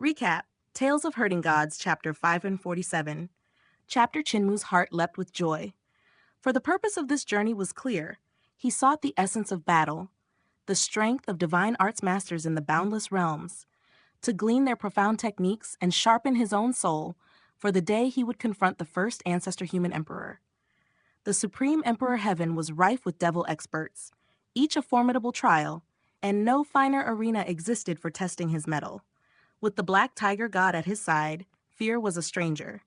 Recap: Tales of Herding Gods, Chapter 5 and 47. Chapter Chinmu's heart leapt with joy. For the purpose of this journey was clear. He sought the essence of battle, the strength of divine arts masters in the boundless realms, to glean their profound techniques and sharpen his own soul for the day he would confront the first ancestor human emperor. The Supreme Emperor Heaven was rife with devil experts, each a formidable trial, and no finer arena existed for testing his mettle. With the Black Tiger God at his side, fear was a stranger.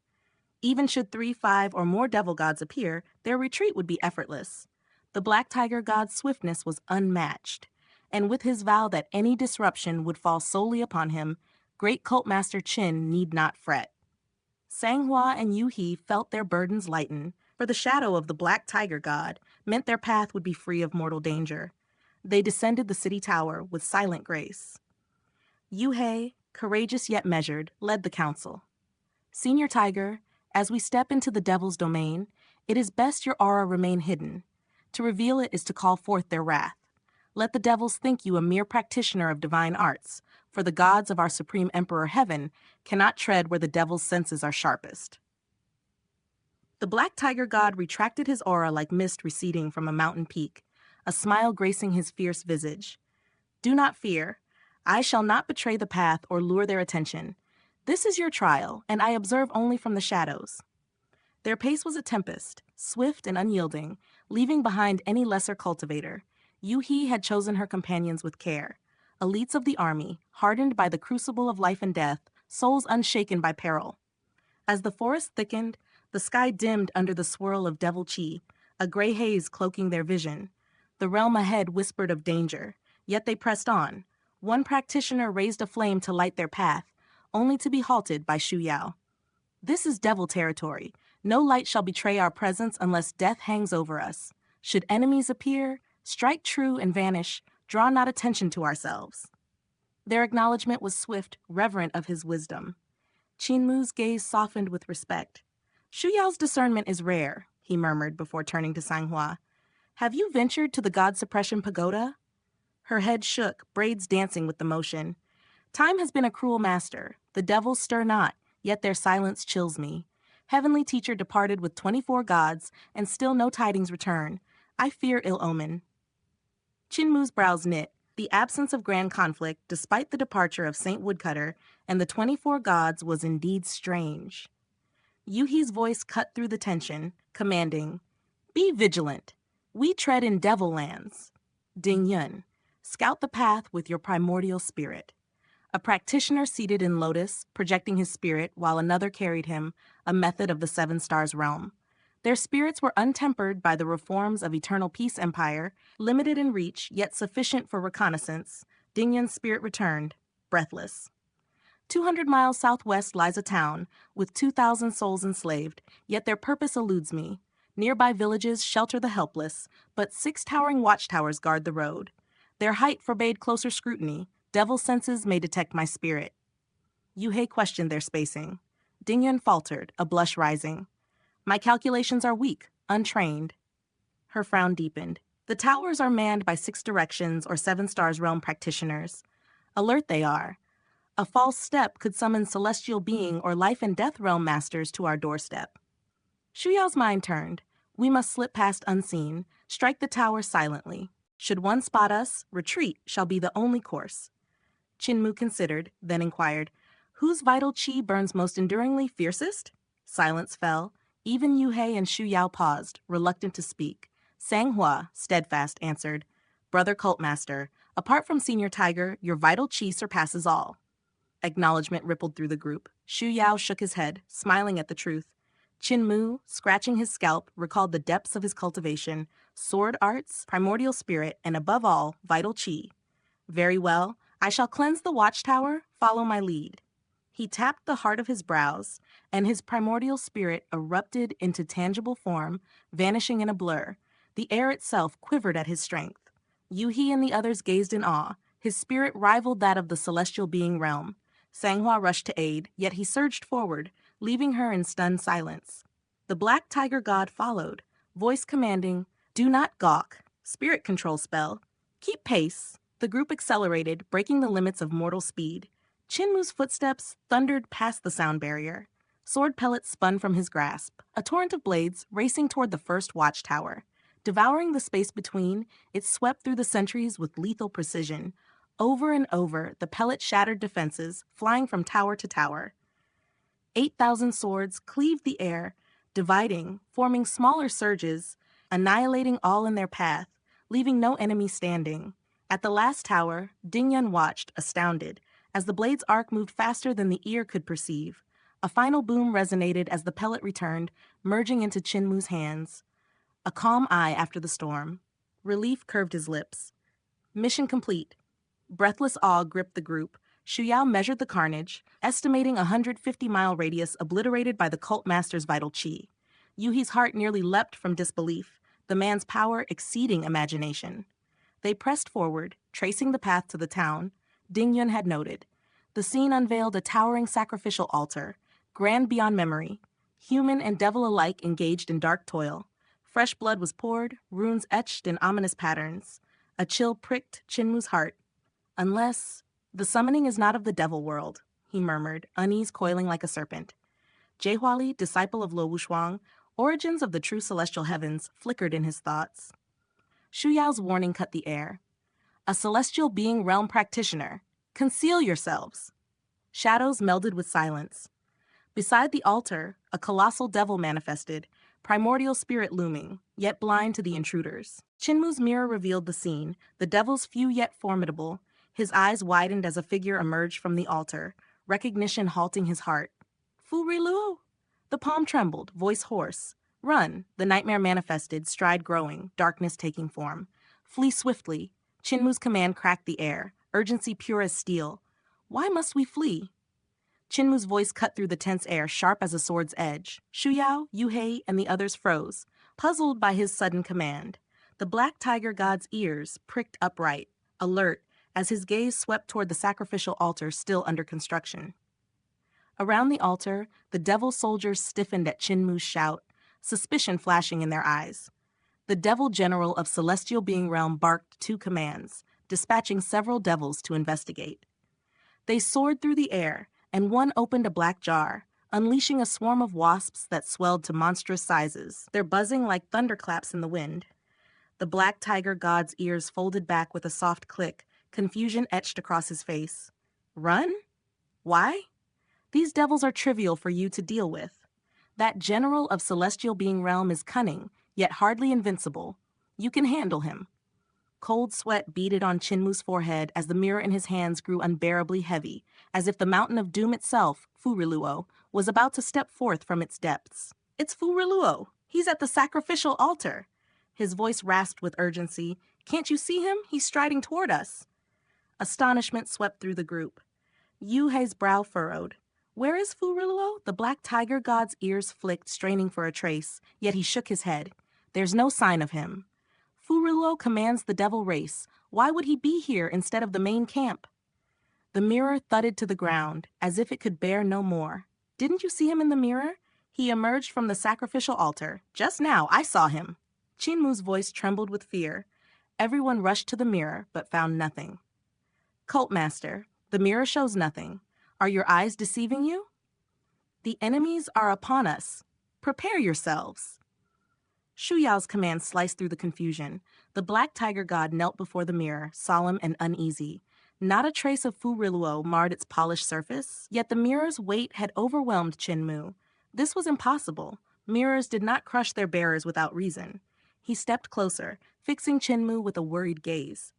Even should 3, 5, or more devil gods appear, their retreat would be effortless. The Black Tiger God's swiftness was unmatched, and with his vow that any disruption would fall solely upon him, great cult master Qin need not fret. Sanghua and Yu He felt their burdens lighten, for the shadow of the Black Tiger God meant their path would be free of mortal danger. They descended the city tower with silent grace. Yu He, courageous yet measured, led the council. Senior Tiger, as we step into the devil's domain, it is best your aura remain hidden. To reveal it is to call forth their wrath. Let the devils think you a mere practitioner of divine arts, for the gods of our Supreme Emperor Heaven cannot tread where the devil's senses are sharpest. The Black Tiger God retracted his aura like mist receding from a mountain peak, a smile gracing his fierce visage. Do not fear. I shall not betray the path or lure their attention. This is your trial, and I observe only from the shadows. Their pace was a tempest, swift and unyielding, leaving behind any lesser cultivator. Yu He had chosen her companions with care. Elites of the army, hardened by the crucible of life and death, souls unshaken by peril. As the forest thickened, the sky dimmed under the swirl of devil chi, a gray haze cloaking their vision. The realm ahead whispered of danger, yet they pressed on. One practitioner raised a flame to light their path, only to be halted by Shu Yao. This is devil territory. No light shall betray our presence unless death hangs over us. Should enemies appear, strike true and vanish, draw not attention to ourselves. Their acknowledgement was swift, reverent of his wisdom. Chinmu's gaze softened with respect. Shu Yao's discernment is rare, he murmured before turning to Sanghua. Have you ventured to the God Suppression Pagoda? Her head shook, braids dancing with the motion. Time has been a cruel master. The devils stir not, yet their silence chills me. Heavenly Teacher departed with 24 gods, and still no tidings return. I fear ill omen. Chinmu's brows knit. The absence of grand conflict, despite the departure of Saint Woodcutter and the 24 gods, was indeed strange. Yu He's voice cut through the tension, commanding, Be vigilant. We tread in devil lands. Ding Yun, scout the path with your primordial spirit. A practitioner seated in lotus, projecting his spirit, while another carried him, a method of the Seven Stars realm. Their spirits were untempered by the reforms of Eternal Peace Empire, limited in reach, yet sufficient for reconnaissance. Ding Yun's spirit returned, breathless. 200 miles southwest lies a town, with 2,000 souls enslaved, yet their purpose eludes me. Nearby villages shelter the helpless, but 6 towering watchtowers guard the road. Their height forbade closer scrutiny. Devil senses may detect my spirit. Yu He questioned their spacing. Ding Yun faltered, a blush rising. My calculations are weak, untrained. Her frown deepened. The towers are manned by 6 directions or 7 stars realm practitioners. Alert they are. A false step could summon celestial being or life and death realm masters to our doorstep. Shu Yao's mind turned. We must slip past unseen, strike the tower silently. Should one spot us, retreat shall be the only course. Chinmu considered, then inquired, Whose vital chi burns most enduringly fiercest? Silence fell. Even Yu He and Shu Yao paused, reluctant to speak. Sanghua, steadfast, answered, Brother Cultmaster, apart from Senior Tiger, your vital chi surpasses all. Acknowledgement rippled through the group. Shu Yao shook his head, smiling at the truth. Chinmu, scratching his scalp, recalled the depths of his cultivation, sword arts, primordial spirit, and above all, vital chi. Very well, I shall cleanse the watchtower, follow my lead. He tapped the heart of his brows, and his primordial spirit erupted into tangible form, vanishing in a blur. The air itself quivered at his strength. Yu He and the others gazed in awe. His spirit rivaled that of the celestial being realm. Sanghua rushed to aid, yet he surged forward, leaving her in stunned silence. The Black Tiger God followed, voice commanding, Do not gawk. Spirit control spell. Keep pace. The group accelerated, breaking the limits of mortal speed. Chinmu's footsteps thundered past the sound barrier. Sword pellets spun from his grasp, a torrent of blades racing toward the first watchtower. Devouring the space between, it swept through the sentries with lethal precision. Over and over, the pellet shattered defenses, flying from tower to tower. 8,000 swords cleaved the air, dividing, forming smaller surges, annihilating all in their path, leaving no enemy standing. At the last tower, Dingyun watched, astounded, as the blade's arc moved faster than the ear could perceive. A final boom resonated as the pellet returned, merging into Chinmu's hands. A calm eye after the storm. Relief curved his lips. Mission complete. Breathless awe gripped the group. Shuyao measured the carnage, estimating a 150-mile radius obliterated by the cult master's vital chi. Yuhi's heart nearly leapt from disbelief, the man's power exceeding imagination. They pressed forward, tracing the path to the town Dingyun had noted. The scene unveiled a towering sacrificial altar, grand beyond memory. Human and devil alike engaged in dark toil. Fresh blood was poured, runes etched in ominous patterns. A chill pricked Chinmu's heart. Unless... The summoning is not of the devil world, he murmured, unease coiling like a serpent. Jehwali, disciple of Lo Wushuang, origins of the true celestial heavens, flickered in his thoughts. Shuyao's warning cut the air. A celestial being realm practitioner. Conceal yourselves. Shadows melded with silence. Beside the altar, a colossal devil manifested, primordial spirit looming, yet blind to the intruders. Chinmu's mirror revealed the scene, the devils few yet formidable. His eyes widened as a figure emerged from the altar, recognition halting his heart. Fu Riluo? The palm trembled, voice hoarse. Run, the nightmare manifested, stride growing, darkness taking form. Flee swiftly. Chinmu's command cracked the air, urgency pure as steel. Why must we flee? Chinmu's voice cut through the tense air, sharp as a sword's edge. Shuyao, Yuhei, and the others froze, puzzled by his sudden command. The black tiger god's ears pricked upright, alert, as his gaze swept toward the sacrificial altar still under construction. Around the altar, the devil soldiers stiffened at Chinmu's shout, suspicion flashing in their eyes. The devil general of Celestial Being Realm barked 2 commands, dispatching several devils to investigate. They soared through the air, and one opened a black jar, unleashing a swarm of wasps that swelled to monstrous sizes, their buzzing like thunderclaps in the wind. The black tiger god's ears folded back with a soft click, confusion etched across his face. Run? Why? These devils are trivial for you to deal with. That general of Celestial Being Realm is cunning, yet hardly invincible. You can handle him. Cold sweat beaded on Chinmu's forehead as the mirror in his hands grew unbearably heavy, as if the mountain of doom itself, Fu Riluo, was about to step forth from its depths. It's Fu Riluo. He's at the sacrificial altar. His voice rasped with urgency. Can't you see him? He's striding toward us. Astonishment swept through the group. Yuhei's brow furrowed. Where is Fu Riluo? The black tiger god's ears flicked, straining for a trace, yet he shook his head. There's no sign of him. Fu Riluo commands the devil race. Why would he be here instead of the main camp? The mirror thudded to the ground, as if it could bear no more. Didn't you see him in the mirror? He emerged from the sacrificial altar. Just now, I saw him. Chinmu's voice trembled with fear. Everyone rushed to the mirror, but found nothing. Cult Master, the mirror shows nothing. Are your eyes deceiving you? The enemies are upon us. Prepare yourselves. Shuyao's command sliced through the confusion. The black tiger god knelt before the mirror, solemn and uneasy. Not a trace of Fu Riluo marred its polished surface, yet the mirror's weight had overwhelmed Chinmu. This was impossible. Mirrors did not crush their bearers without reason. He stepped closer, fixing Chinmu with a worried gaze.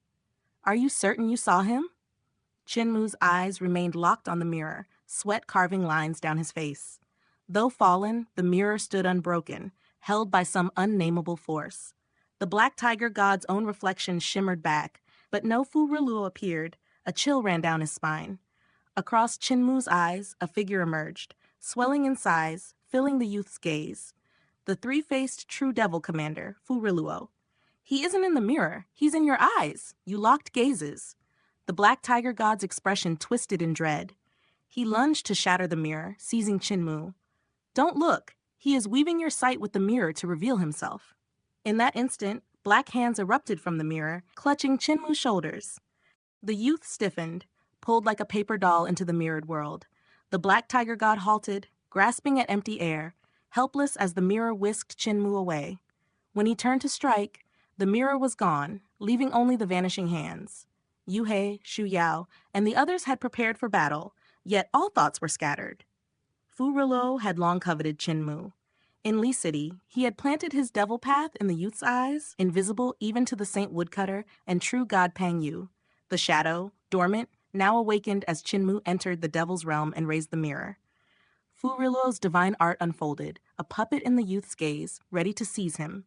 Are you certain you saw him? Chinmu's eyes remained locked on the mirror, sweat carving lines down his face. Though fallen, the mirror stood unbroken, held by some unnameable force. The black tiger god's own reflection shimmered back, but no Fu Riluo appeared. A chill ran down his spine. Across Chinmu's eyes, a figure emerged, swelling in size, filling the youth's gaze. The 3-faced true devil commander, Fu Riluo. He isn't in the mirror. He's in your eyes. You locked gazes. The black tiger god's expression twisted in dread. He lunged to shatter the mirror, seizing Chinmu. Don't look. He is weaving your sight with the mirror to reveal himself. In that instant, black hands erupted from the mirror, clutching Chinmu's shoulders. The youth stiffened, pulled like a paper doll into the mirrored world. The black tiger god halted, grasping at empty air, helpless as the mirror whisked Chinmu away. When he turned to strike, the mirror was gone, leaving only the vanishing hands. Yuhei, Shu Yao, and the others had prepared for battle, yet all thoughts were scattered. Fu Rilo had long coveted Chinmu. In Lee City, he had planted his devil path in the youth's eyes, invisible even to the Saint Woodcutter and true god Pang Yu. The shadow, dormant, now awakened as Chinmu entered the devil's realm and raised the mirror. Fu Rilo's divine art unfolded, a puppet in the youth's gaze, ready to seize him.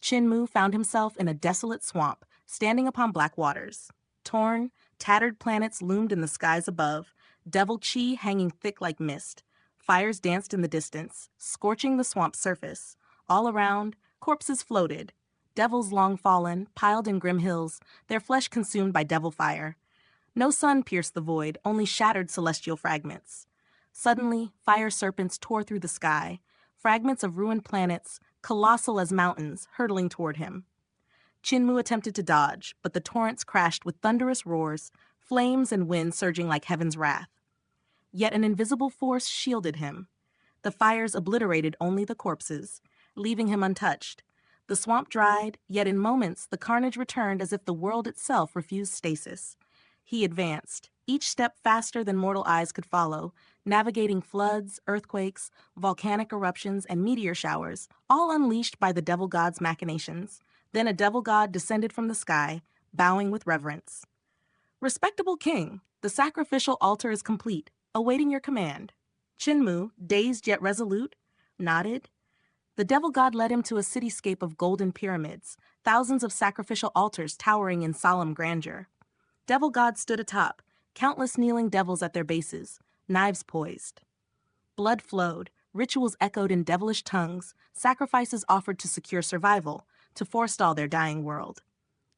Chinmu found himself in a desolate swamp, standing upon black waters. Torn, tattered planets loomed in the skies above, devil chi hanging thick like mist. Fires danced in the distance, scorching the swamp's surface. All around, corpses floated. Devils long fallen, piled in grim hills, their flesh consumed by devil fire. No sun pierced the void, only shattered celestial fragments. Suddenly, fire serpents tore through the sky, fragments of ruined planets, colossal as mountains, hurtling toward him. Chinmu attempted to dodge, but the torrents crashed with thunderous roars, flames and wind surging like heaven's wrath. Yet an invisible force shielded him. The fires obliterated only the corpses, leaving him untouched. The swamp dried, yet in moments the carnage returned as if the world itself refused stasis. He advanced, each step faster than mortal eyes could follow, navigating floods, earthquakes, volcanic eruptions, and meteor showers, all unleashed by the devil god's machinations. Then a devil god descended from the sky, bowing with reverence. "Respectable king, the sacrificial altar is complete, awaiting your command." Chinmu, dazed yet resolute, nodded. The devil god led him to a cityscape of golden pyramids, thousands of sacrificial altars towering in solemn grandeur. Devil gods stood atop, countless kneeling devils at their bases, knives poised. Blood flowed, rituals echoed in devilish tongues, sacrifices offered to secure survival, to forestall their dying world.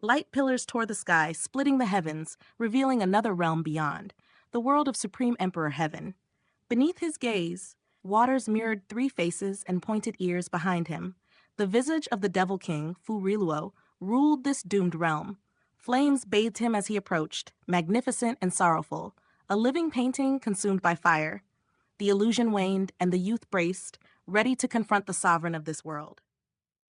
Light pillars tore the sky, splitting the heavens, revealing another realm beyond, the world of Supreme Emperor Heaven. Beneath his gaze, waters mirrored 3 faces and pointed ears behind him. The visage of the Devil King, Fu Rilo, ruled this doomed realm. Flames bathed him as he approached, magnificent and sorrowful, a living painting consumed by fire. The illusion waned, and the youth braced, ready to confront the sovereign of this world.